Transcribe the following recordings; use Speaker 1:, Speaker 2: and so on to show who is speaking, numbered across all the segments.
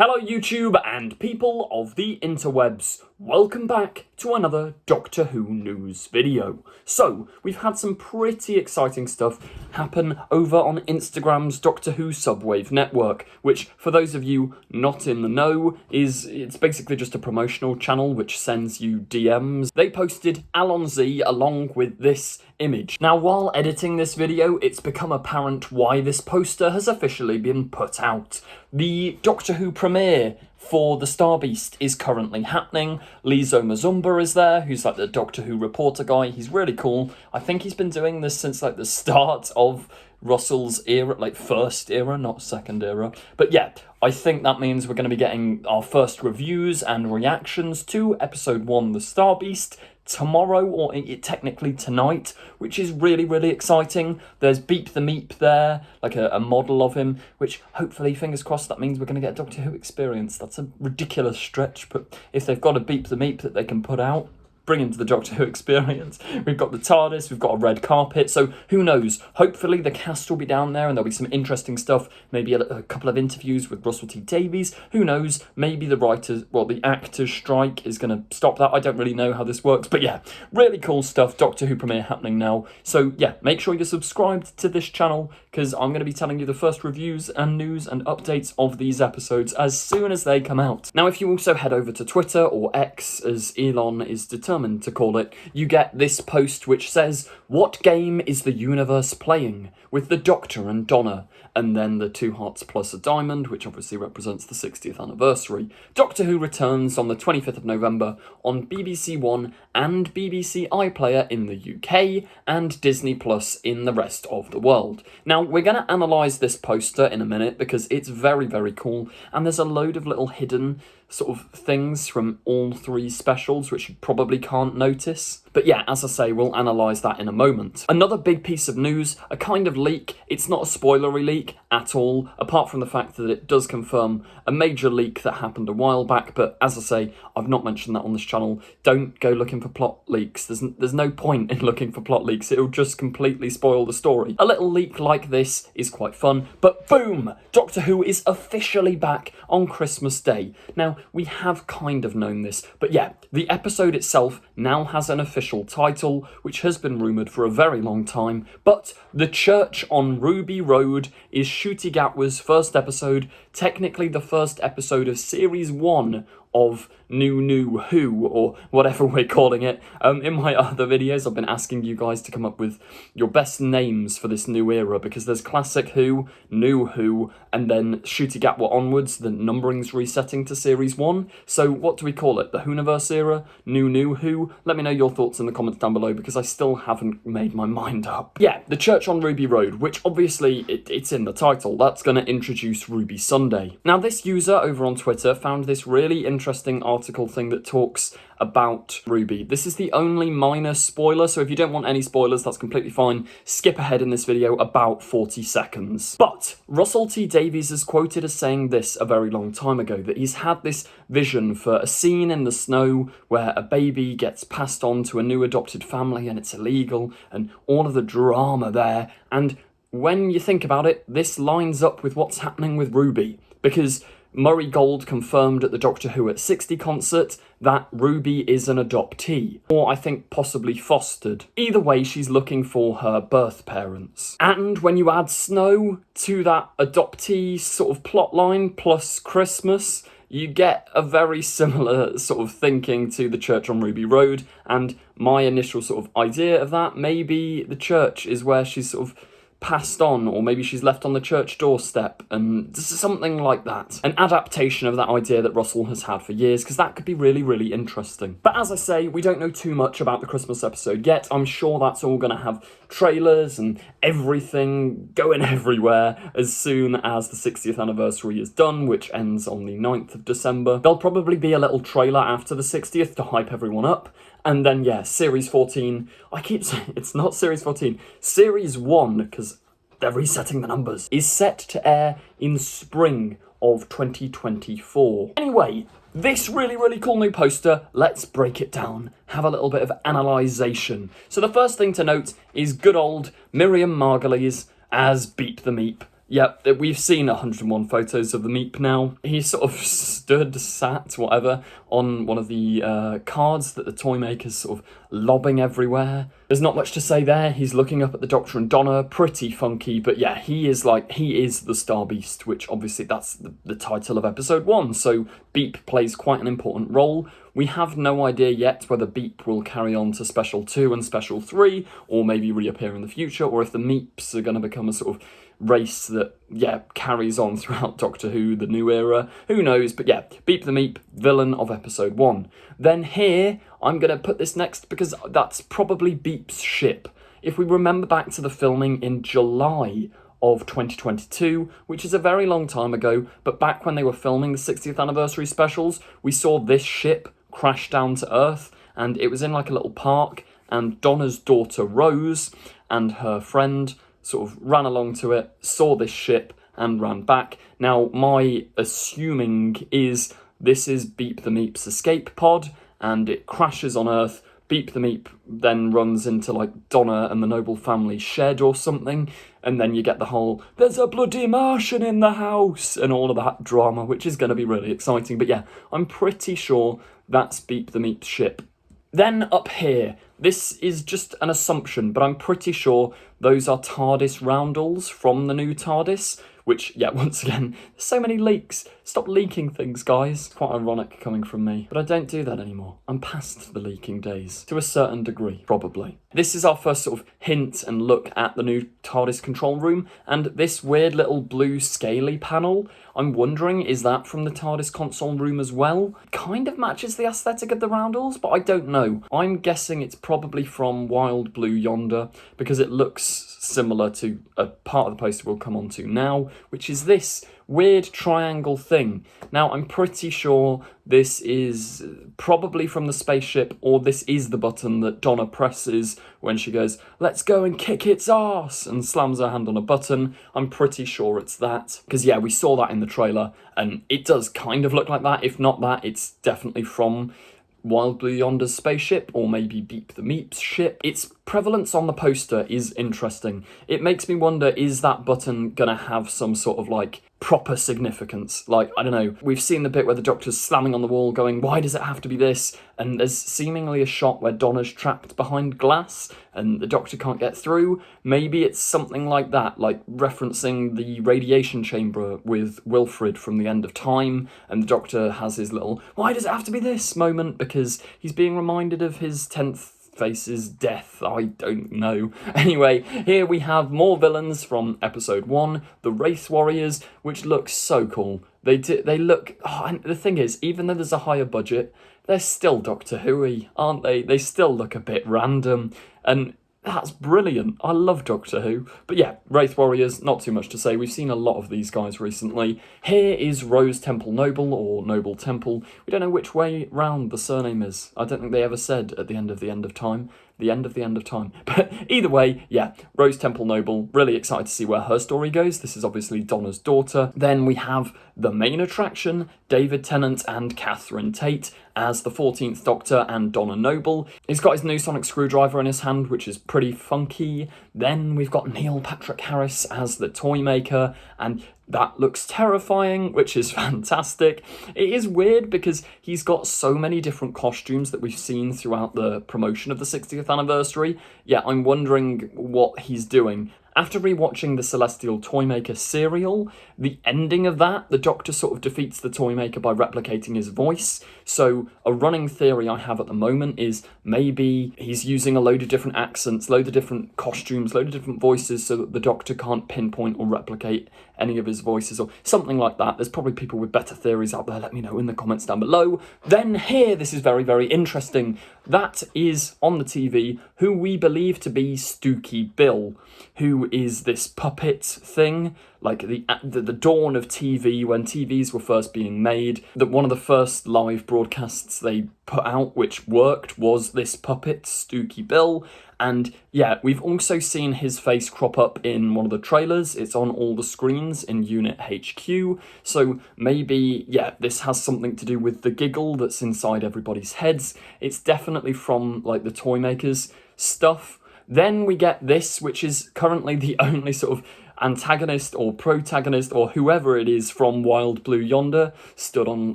Speaker 1: Hello YouTube and people of the interwebs, welcome back to another Doctor Who news video. So, we've had some pretty exciting stuff happen over on Instagram's Doctor Who Subwave network, which, for those of you not in the know, it's basically just a promotional channel which sends you DMs. They posted Alonzi along with this image. Now, while editing this video, it's become apparent why this poster has officially been put out. The Doctor Who premiere for the Star Beast is currently happening. Lizo Mazumba is there, who's like the Doctor Who reporter guy. He's really cool. I think he's been doing this since like the start of Russell's era, like first era, not second era. But yeah, I think that means we're going to be getting our first reviews and reactions to episode 1, The Star Beast, tomorrow, or technically tonight, which is really, really exciting. There's Beep the Meep there, like a model of him, which hopefully, fingers crossed, that means we're going to get a Doctor Who experience. That's a ridiculous stretch, but if they've got a Beep the Meep that they can put out, bring into the Doctor Who experience. We've got the TARDIS, we've got a red carpet, so who knows? Hopefully the cast will be down there and there'll be some interesting stuff, maybe a couple of interviews with Russell T Davies, who knows? Maybe the actors strike is going to stop that. I don't really know how this works, but yeah, really cool stuff. Doctor Who premiere happening now. So yeah, make sure you're subscribed to this channel because I'm going to be telling you the first reviews and news and updates of these episodes as soon as they come out. Now, if you also head over to Twitter, or X as Elon is determined to call it, you get this post which says, "What game is the universe playing?" with the Doctor and Donna, and then the 2 hearts plus a diamond, which obviously represents the 60th anniversary. Doctor Who returns on the 25th of November on BBC One and BBC iPlayer in the UK and Disney Plus in the rest of the world. Now, we're going to analyse this poster in a minute because it's very, very cool, and there's a load of little hidden sort of things from all 3 specials which you probably can't notice. But yeah, as I say, we'll analyse that in a moment. Another big piece of news, a kind of leak. It's not a spoilery leak at all, apart from the fact that it does confirm a major leak that happened a while back, but as I say, I've not mentioned that on this channel. Don't go looking for plot leaks. There's no point in looking for plot leaks. It'll just completely spoil the story. A little leak like this is quite fun, but boom! Doctor Who is officially back on Christmas Day. Now, we have kind of known this, but yeah, the episode itself now has an official title, which has been rumoured for a very long time, but The Church on Ruby Road is Ncuti Gatwa's first episode, technically the first episode of Series 1 of New Who, or whatever we're calling it. In my other videos, I've been asking you guys to come up with your best names for this new era, because there's Classic Who, New Who, and then Ncuti Gatwa onwards, the numbering's resetting to Series 1. So what do we call it? The Whoniverse era? New Who? Let me know your thoughts in the comments down below, because I still haven't made my mind up. Yeah, The Church on Ruby Road, which obviously it's in the title. That's going to introduce Ruby Sunday. Now, this user over on Twitter found this really interesting article thing that talks about Ruby. This is the only minor spoiler, so if you don't want any spoilers, that's completely fine. Skip ahead in this video about 40 seconds. But Russell T Davies is quoted as saying this a very long time ago, that he's had this vision for a scene in the snow where a baby gets passed on to a new adopted family and it's illegal, and all of the drama there. And when you think about it, this lines up with what's happening with Ruby, because Murray Gold confirmed at the Doctor Who at 60 concert that Ruby is an adoptee, or I think possibly fostered. Either way, she's looking for her birth parents. And when you add snow to that adoptee sort of plotline plus Christmas, you get a very similar sort of thinking to The Church on Ruby Road, and my initial sort of idea of that, maybe the church is where she's sort of passed on, or maybe she's left on the church doorstep, and something like that. An adaptation of that idea that Russell has had for years, because that could be really, really interesting. But as I say, we don't know too much about the Christmas episode yet. I'm sure that's all going to have trailers and everything going everywhere as soon as the 60th anniversary is done, which ends on the 9th of December. There'll probably be a little trailer after the 60th to hype everyone up. And then, yeah, Series 14, I keep saying it's not Series 14, Series 1, because they're resetting the numbers, is set to air in spring of 2024. Anyway, this really, really cool new poster, let's break it down, have a little bit of analysation. So the first thing to note is good old Miriam Margolyes as Beep the Meep, yeah, we've seen 101 photos of the Meep now. He sort of sat, whatever, on one of the cards that the toy maker's sort of lobbing everywhere. There's not much to say there. He's looking up at the Doctor and Donna, pretty funky, but yeah, he is the Star Beast, which obviously that's the title of episode 1, so Beep plays quite an important role. We have no idea yet whether Beep will carry on to Special 2 and Special 3, or maybe reappear in the future, or if the Meeps are going to become a sort of race that, yeah, carries on throughout Doctor Who, the new era. Who knows? But yeah, Beep the Meep, villain of episode 1. Then here, I'm going to put this next because that's probably Beep's ship. If we remember back to the filming in July of 2022, which is a very long time ago, but back when they were filming the 60th anniversary specials, we saw this ship crash down to Earth, and it was in like a little park, and Donna's daughter Rose and her friend sort of ran along to it, saw this ship, and ran back. Now, my assuming is this is Beep the Meep's escape pod, and it crashes on Earth. Beep the Meep then runs into like Donna and the Noble family shed or something, and then you get the whole "there's a bloody Martian in the house" and all of that drama, which is going to be really exciting. But yeah, I'm pretty sure that's Beep the Meep's ship. Then up here, this is just an assumption, but I'm pretty sure those are TARDIS roundels from the new TARDIS, which, yeah, once again, there's so many leaks. Stop leaking things, guys. Quite ironic coming from me, but I don't do that anymore. I'm past the leaking days, to a certain degree, probably. This is our first sort of hint and look at the new TARDIS control room, and this weird little blue scaly panel, I'm wondering, is that from the TARDIS console room as well? Kind of matches the aesthetic of the roundels, but I don't know. I'm guessing it's probably from Wild Blue Yonder, because it looks similar to a part of the poster we'll come on to now, which is this weird triangle thing. Now, I'm pretty sure this is probably from the spaceship, or this is the button that Donna presses when she goes, "Let's go and kick its arse," and slams her hand on a button. I'm pretty sure it's that. Because, yeah, we saw that in the trailer, and it does kind of look like that. If not that, it's definitely from Wild Blue Yonder's spaceship, or maybe Beep the Meep's ship. Its prevalence on the poster is interesting. It makes me wonder, is that button gonna have some sort of like proper significance? Like, I don't know, we've seen the bit where the Doctor's slamming on the wall going, why does it have to be this? And there's seemingly a shot where Donna's trapped behind glass and the Doctor can't get through. Maybe it's something like that, like referencing the radiation chamber with Wilfred from The End of Time, and the Doctor has his little "why does it have to be this" moment because he's being reminded of his 10th face's death. I don't know. Anyway, here we have more villains from episode 1, the Wraith Warriors, which looks so cool. They look, and the thing is, even though there's a higher budget, they're still Doctor Who-y, aren't they? They still look a bit random, and that's brilliant. I love Doctor Who. But yeah, Wraith Warriors, not too much to say. We've seen a lot of these guys recently. Here is Rose Temple Noble, or Noble Temple. We don't know which way round the surname is. I don't think they ever said at the end of time. The end of the end of time. But either way, yeah, Rose Temple Noble, really excited to see where her story goes. This is obviously Donna's daughter. Then we have the main attraction, David Tennant and Catherine Tate as the 14th Doctor and Donna Noble. He's got his new sonic screwdriver in his hand, which is pretty funky. Then we've got Neil Patrick Harris as the toy maker, and that looks terrifying, which is fantastic. It is weird because he's got so many different costumes that we've seen throughout the promotion of the 60th anniversary. Yeah, I'm wondering what he's doing. After rewatching the Celestial Toymaker serial, the ending of that, the Doctor sort of defeats the Toymaker by replicating his voice. So a running theory I have at the moment is maybe he's using a load of different accents, load of different costumes, load of different voices so that the Doctor can't pinpoint or replicate any of his voices or something like that. There's probably people with better theories out there. Let me know in the comments down below. Then here, this is very, very interesting. That is on the TV who we believe to be Stooky Bill, who is this puppet thing, like the dawn of TV, when TVs were first being made. That one of the first live broadcasts they put out, which worked, was this puppet, Stooky Bill. And yeah, we've also seen his face crop up in one of the trailers. It's on all the screens in Unit HQ. So maybe, yeah, this has something to do with the giggle that's inside everybody's heads. It's definitely from like the Toymakers stuff. Then we get this, which is currently the only sort of antagonist or protagonist or whoever it is from Wild Blue Yonder stood on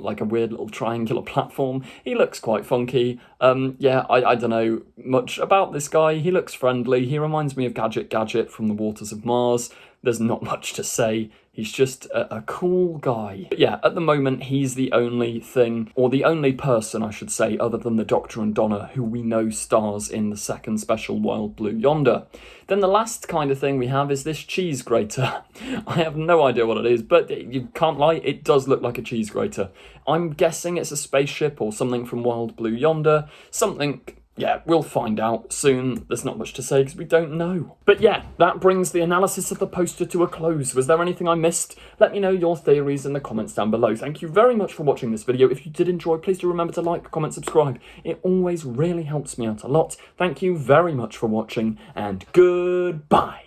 Speaker 1: like a weird little triangular platform. He looks quite funky. Yeah, I don't know much about this guy. He looks friendly. He reminds me of Gadget from the Waters of Mars. There's not much to say. He's just a cool guy. But yeah, at the moment, he's the only thing, or the only person, I should say, other than the Doctor and Donna, who we know stars in the second special Wild Blue Yonder. Then the last kind of thing we have is this cheese grater. I have no idea what it is, but you can't lie, it does look like a cheese grater. I'm guessing it's a spaceship or something from Wild Blue Yonder. Something... yeah, we'll find out soon. There's not much to say because we don't know. But yeah, that brings the analysis of the poster to a close. Was there anything I missed? Let me know your theories in the comments down below. Thank you very much for watching this video. If you did enjoy, please do remember to like, comment, subscribe. It always really helps me out a lot. Thank you very much for watching, and goodbye.